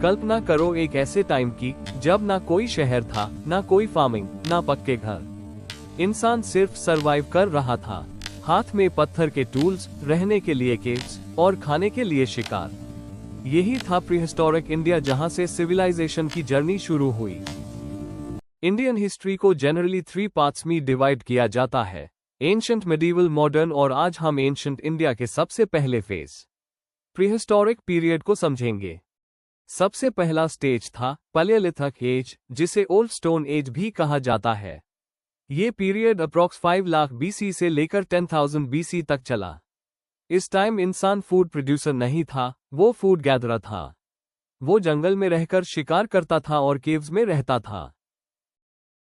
कल्पना करो एक ऐसे टाइम की जब ना कोई शहर था, ना कोई फार्मिंग, ना पक्के घर। इंसान सिर्फ सरवाइव कर रहा था। हाथ में पत्थर के टूल्स, रहने के लिए केव्स और खाने के लिए शिकार। यही था प्रीहिस्टोरिक इंडिया, जहां से सिविलाइजेशन की जर्नी शुरू हुई। इंडियन हिस्ट्री को जनरली 3 पार्ट्स में डिवाइड किया जाता है: एंशंट, मिडीवल, मॉडर्न, और आज हम एंशंट इंडिया के सबसे पहले फेज प्रीहिस्टोरिक पीरियड को समझेंगे। सबसे पहला स्टेज था पैलियोलिथिक एज, जिसे ओल्ड स्टोन एज भी कहा जाता है। ये पीरियड अप्रॉक्स 5 लाख बीसी से लेकर 10,000 बीसी तक चला। इस टाइम इंसान फूड प्रोड्यूसर नहीं था, वो फूड गैदरर था। वो जंगल में रहकर शिकार करता था और केव्स में रहता था।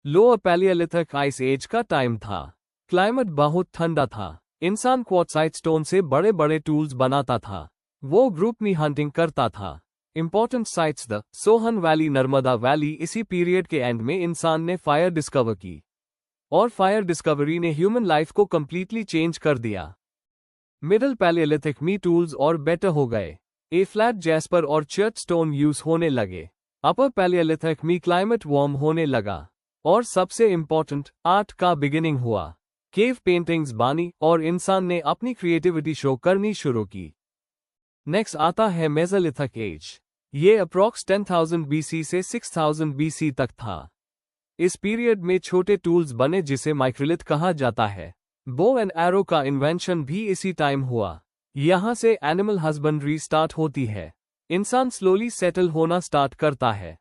लोअर पैलियोलिथिक आइस एज का टाइम था। क्लाइमेट बहुत ठंडा था। इंसान क्वार्ट्जाइट स्टोन से बड़े बड़े टूल्स बनाता था। वो ग्रुप में हंटिंग करता था। Important sites: the Sohan valley, Narmada valley. इसी पीरियड के एंड में इंसान ने फायर डिस्कवर की, और फायर डिस्कवरी ने ह्यूमन लाइफ को कंप्लीटली चेंज कर दिया। मिडिल पैलियोलिथिक में टूल्स और बेटर हो गए। ए फ्लैट, जैस्पर और चर्च स्टोन यूज होने लगे। अपर पैलियोलिथिक में क्लाइमेट वार्म होने लगा, और सबसे इंपॉर्टेंट, आर्ट का बिगिनिंग हुआ। केव पेंटिंग्स बानी और इंसान ने अपनी क्रिएटिविटी शो करनी शुरू की। नेक्स्ट आता है मेसोलिथिक एज। ये अप्रॉक्स 10,000 बीसी से 6,000 बीसी तक था। इस पीरियड में छोटे टूल्स बने जिसे माइक्रोलिथ कहा जाता है। बो एंड एरो का इन्वेंशन भी इसी टाइम हुआ। यहाँ से एनिमल हस्बेंड्री स्टार्ट होती है। इंसान स्लोली सेटल होना स्टार्ट करता है।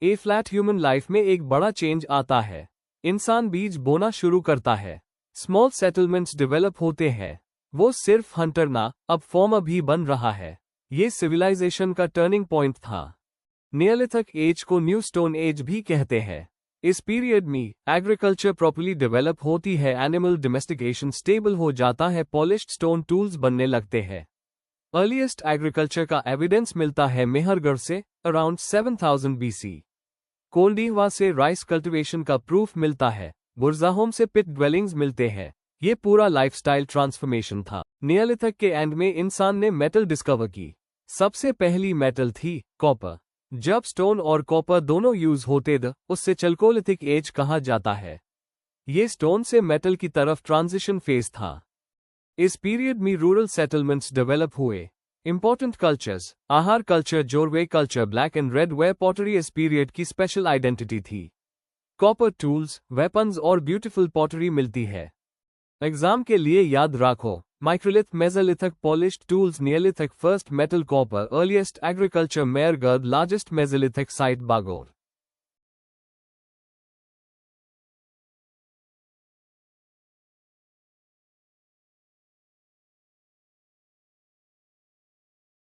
ए फ्लैट ह्यूमन लाइफ में एक बड़ा चेंज आता है। इंसान बीज बोना शुरू करता है। स्मॉल सेटलमेंट्स डेवलप होते हैं। वो सिर्फ हंटर ना, अब फार्मर भी बन रहा है। ये सिविलाइजेशन का टर्निंग पॉइंट था। नियोलिथिक एज को न्यू स्टोन एज भी कहते हैं। इस पीरियड में एग्रीकल्चर प्रॉपर्ली डेवलप होती है, एनिमल डोमेस्टिकेशन स्टेबल हो जाता है, पॉलिश्ड स्टोन टूल्स बनने लगते हैं। अर्लीस्ट एग्रीकल्चर का एविडेंस मिलता है मेहरगढ़ से, अराउंड 7000 बीसी। कोल्डीहवा से राइस कल्टीवेशन का प्रूफ मिलता है। बुरजाहोम से पिट ड्वेलिंग्स मिलते हैं। ये पूरा लाइफस्टाइल ट्रांसफॉर्मेशन था। नियोलिथिक के एंड में इंसान ने मेटल डिस्कवर की। सबसे पहली मेटल थी कॉपर। जब स्टोन और कॉपर दोनों यूज होते थे, उससे चल्कोलिथिक एज कहा जाता है। ये स्टोन से मेटल की तरफ ट्रांजिशन फेज था। इस पीरियड में रूरल सेटलमेंट्स डेवलप हुए। Important cultures: Ahar culture, Jorwe culture, black and red ware pottery इस पीरियड की स्पेशल आइडेंटिटी थी। कॉपर टूल्स, वेपन्स और ब्यूटीफुल पॉटरी मिलती है। एग्जाम के लिए याद रखो: microlith, mesolithic, polished tools, neolithic, first metal, copper, earliest agriculture, Mehrgarh, largest mesolithic site, Bagor.